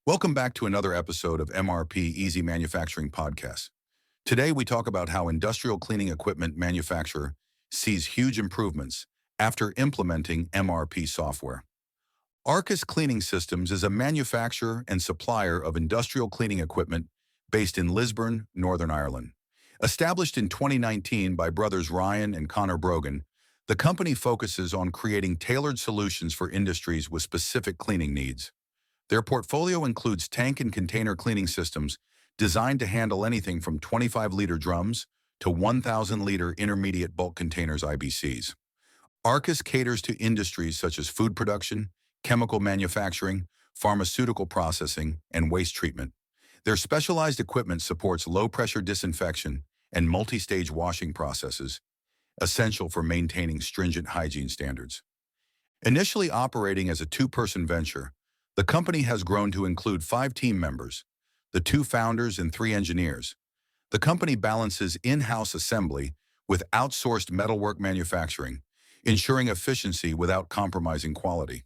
Welcome back to another episode of MRP Easy Manufacturing Podcast. Today we talk about how industrial cleaning equipment manufacturer sees huge improvements after implementing MRP software. Arcus Cleaning Systems is a manufacturer and supplier of industrial cleaning equipment based in Lisburn, Northern Ireland. Established in 2019 by brothers Ryan and Connor Brogan, the company focuses on creating tailored solutions for industries with specific cleaning needs. Their portfolio includes tank and container cleaning systems designed to handle anything from 25-liter drums to 1,000-liter intermediate bulk containers (IBCs). Arcus caters to industries such as food production, chemical manufacturing, pharmaceutical processing, and waste treatment. Their specialized equipment supports low-pressure disinfection and multi-stage washing processes, essential for maintaining stringent hygiene standards. Initially operating as a two-person venture, the company has grown to include 5 team members, the 2 founders and 3 engineers. The company balances in-house assembly with outsourced metalwork manufacturing, ensuring efficiency without compromising quality.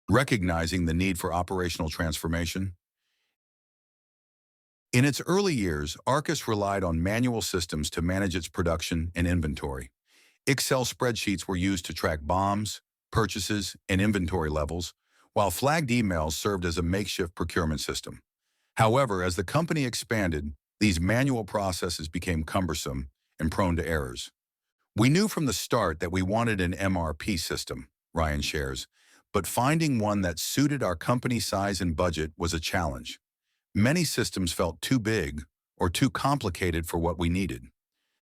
Recognizing the need for operational transformation. In its early years, Arcus relied on manual systems to manage its production and inventory. Excel spreadsheets were used to track BOMs, purchases, and inventory levels, while flagged emails served as a makeshift procurement system. However, as the company expanded, these manual processes became cumbersome and prone to errors. We knew from the start that we wanted an MRP system, Ryan shares, but finding one that suited our company's size and budget was a challenge. Many systems felt too big or too complicated for what we needed.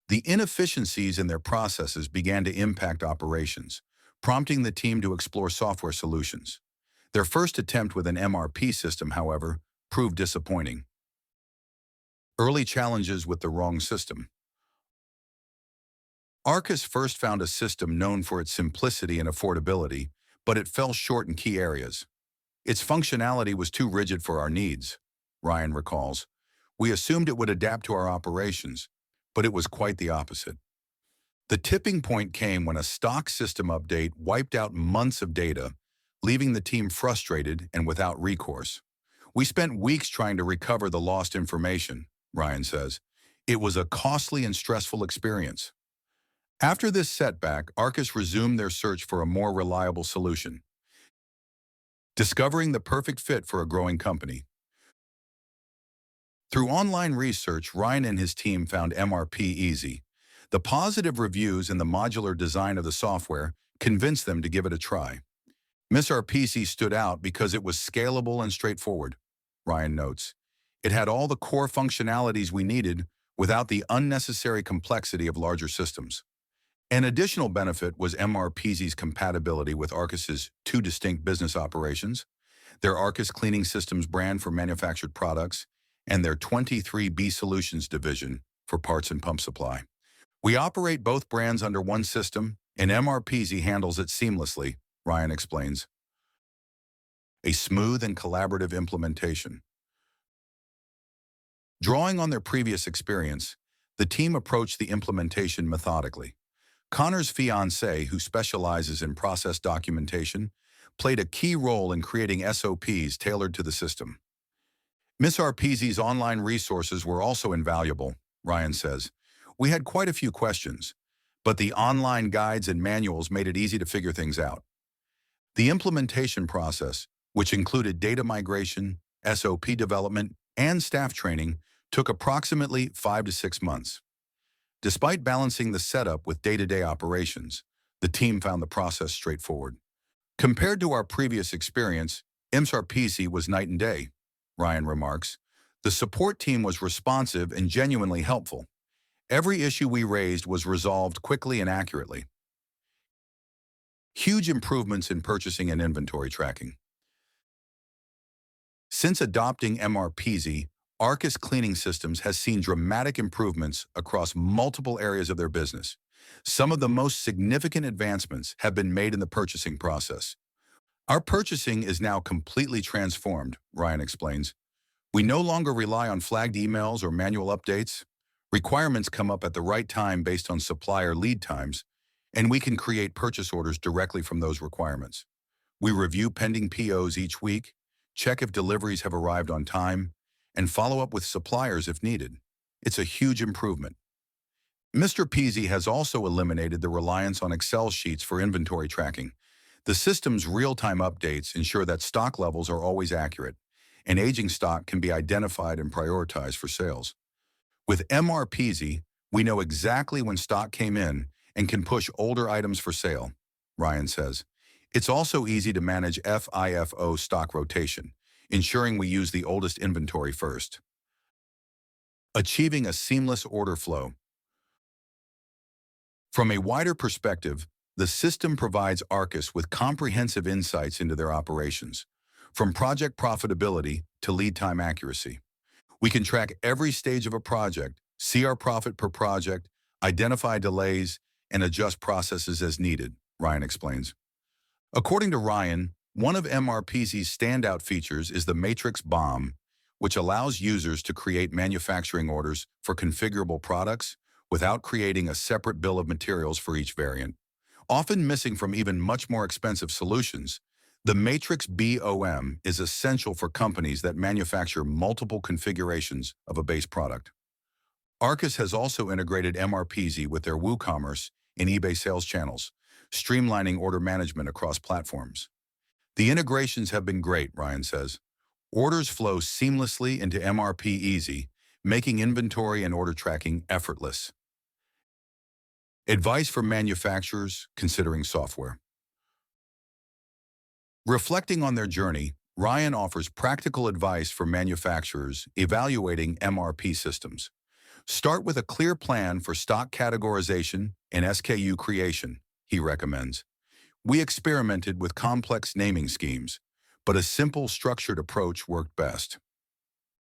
The inefficiencies in their processes began to impact operations, prompting the team to explore software solutions. Their first attempt with an MRP system, however, proved disappointing. Early challenges with the wrong system. Arcus first found a system known for its simplicity and affordability, but it fell short in key areas. Its functionality was too rigid for our needs, Ryan recalls. We assumed it would adapt to our operations, but it was quite the opposite. The tipping point came when a stock system update wiped out months of data, leaving the team frustrated and without recourse. We spent weeks trying to recover the lost information, Ryan says. It was a costly and stressful experience. After this setback, Arcus resumed their search for a more reliable solution, discovering the perfect fit for a growing company. Through online research, Ryan and his team found MRPeasy. The positive reviews and the modular design of the software convinced them to give it a try. MRPeasy stood out because it was scalable and straightforward, Ryan notes. It had all the core functionalities we needed without the unnecessary complexity of larger systems. An additional benefit was MRPeasy's compatibility with Arcus's 2 distinct business operations, their Arcus Cleaning Systems brand for manufactured products, and their 23B Solutions division for parts and pump supply. We operate both brands under one system, and MRPeasy handles it seamlessly, Ryan explains. A smooth and collaborative implementation. Drawing on their previous experience, the team approached the implementation methodically. Connor's fiancé, who specializes in process documentation, played a key role in creating SOPs tailored to the system. MRPeasy's online resources were also invaluable, Ryan says. We had quite a few questions, but the online guides and manuals made it easy to figure things out. The implementation process, which included data migration, SOP development, and staff training, took approximately 5 to 6 months. Despite balancing the setup with day-to-day operations, the team found the process straightforward. Compared to our previous experience, MRPeasy was night and day, Ryan remarks. The support team was responsive and genuinely helpful. Every issue we raised was resolved quickly and accurately. Huge improvements in purchasing and inventory tracking. Since adopting MRPeasy, Arcus Cleaning Systems has seen dramatic improvements across multiple areas of their business. Some of the most significant advancements have been made in the purchasing process. Our purchasing is now completely transformed, Ryan explains. We no longer rely on flagged emails or manual updates. Requirements come up at the right time based on supplier lead times, and we can create purchase orders directly from those requirements. We review pending POs each week, check if deliveries have arrived on time, and follow up with suppliers if needed. It's a huge improvement. MRPeasy has also eliminated the reliance on Excel sheets for inventory tracking. The system's real-time updates ensure that stock levels are always accurate, and aging stock can be identified and prioritized for sales. With MRPeasy, we know exactly when stock came in and can push older items for sale, Ryan says. It's also easy to manage FIFO stock rotation, ensuring we use the oldest inventory first. Achieving a seamless order flow. From a wider perspective, the system provides Arcus with comprehensive insights into their operations, from project profitability to lead time accuracy. We can track every stage of a project, see our profit per project, identify delays, and adjust processes as needed, Ryan explains. According to Ryan, one of MRPeasy's standout features is the Matrix BOM, which allows users to create manufacturing orders for configurable products without creating a separate bill of materials for each variant. Often missing from even much more expensive solutions, the Matrix BOM is essential for companies that manufacture multiple configurations of a base product. Arcus has also integrated MRPeasy with their WooCommerce and eBay sales channels, streamlining order management across platforms. The integrations have been great, Ryan says. Orders flow seamlessly into MRPeasy, making inventory and order tracking effortless. Advice for manufacturers considering software. Reflecting on their journey, Ryan offers practical advice for manufacturers evaluating MRP systems. Start with a clear plan for stock categorization and SKU creation, he recommends. We experimented with complex naming schemes, but a simple, structured approach worked best.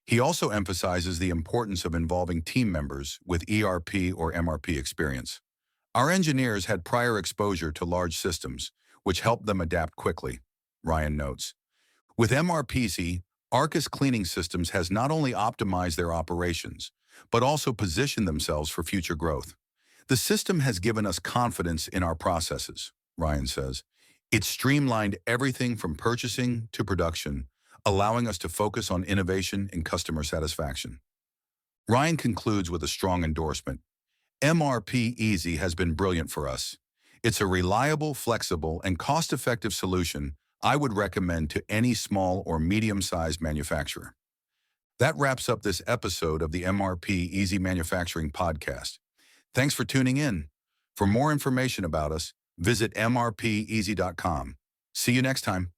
He also emphasizes the importance of involving team members with ERP or MRP experience. Our engineers had prior exposure to large systems, which helped them adapt quickly, Ryan notes. With MRPeasy, Arcus Cleaning Systems has not only optimized their operations, but also positioned themselves for future growth. The system has given us confidence in our processes, Ryan says. It's streamlined everything from purchasing to production, allowing us to focus on innovation and customer satisfaction. Ryan concludes with a strong endorsement. MRPeasy has been brilliant for us. It's a reliable, flexible, and cost-effective solution I would recommend to any small or medium-sized manufacturer. That wraps up this episode of the MRPeasy Manufacturing Podcast. Thanks for tuning in. For more information about us, visit mrpeasy.com. See you next time.